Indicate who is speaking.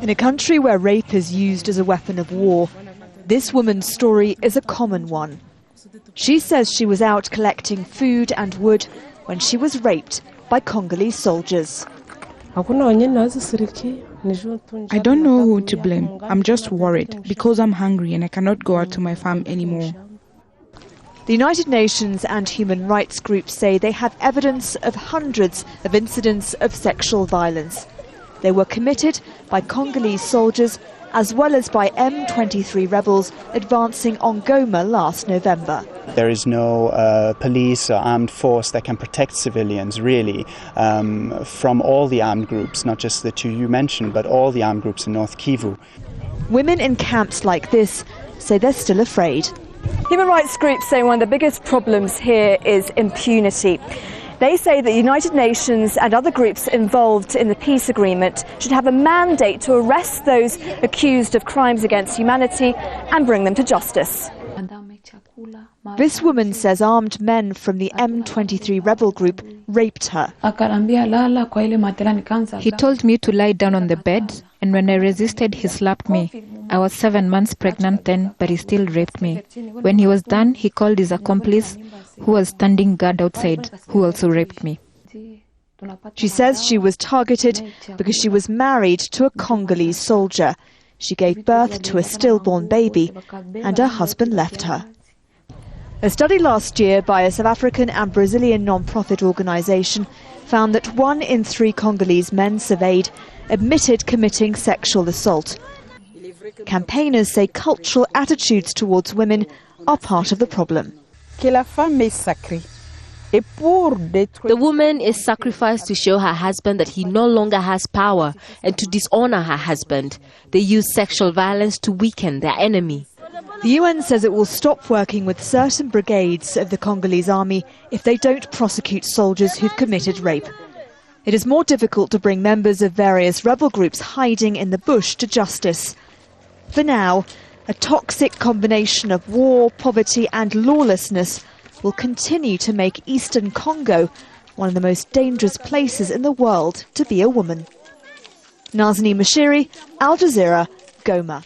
Speaker 1: In a country where rape is used as a weapon of war, this woman's story is a common one. She says she was out collecting food and wood when she was raped by Congolese soldiers.
Speaker 2: I don't know who to blame. I'm just worried because I'm hungry and I cannot go out to my farm anymore.
Speaker 1: The United Nations and human rights groups say they have evidence of hundreds of incidents of sexual violence. They were committed by Congolese soldiers as well as by M23 rebels advancing on Goma last November.
Speaker 3: There is no police or armed force that can protect civilians, really, from all the armed groups, not just the two you mentioned, but all the armed groups in North Kivu.
Speaker 1: Women in camps like this say they're still afraid.
Speaker 4: Human rights groups say one of the biggest problems here is impunity. They say that the United Nations and other groups involved in the peace agreement should have a mandate to arrest those accused of crimes against humanity and bring them to justice.
Speaker 1: This woman says armed men from the M23 rebel group raped her.
Speaker 5: He told me to lie down on the bed, and when I resisted, he slapped me. I was 7 months pregnant then, but he still raped me. When he was done, he called his accomplice, who was standing guard outside, who also raped me.
Speaker 1: She says she was targeted because she was married to a Congolese soldier. She gave birth to a stillborn baby, and her husband left her. A study last year by a South African and Brazilian non-profit organisation found that 1 in 3 Congolese men surveyed admitted committing sexual assault. Campaigners say cultural attitudes towards women are part of the problem.
Speaker 6: The woman is sacrificed to show her husband that he no longer has power and to dishonour her husband. They use sexual violence to weaken their enemy.
Speaker 1: The UN says it will stop working with certain brigades of the Congolese army if they don't prosecute soldiers who've committed rape. It is more difficult to bring members of various rebel groups hiding in the bush to justice. For now, a toxic combination of war, poverty and lawlessness will continue to make eastern Congo one of the most dangerous places in the world to be a woman. Nazanine, Moshiri, Al Jazeera, Goma.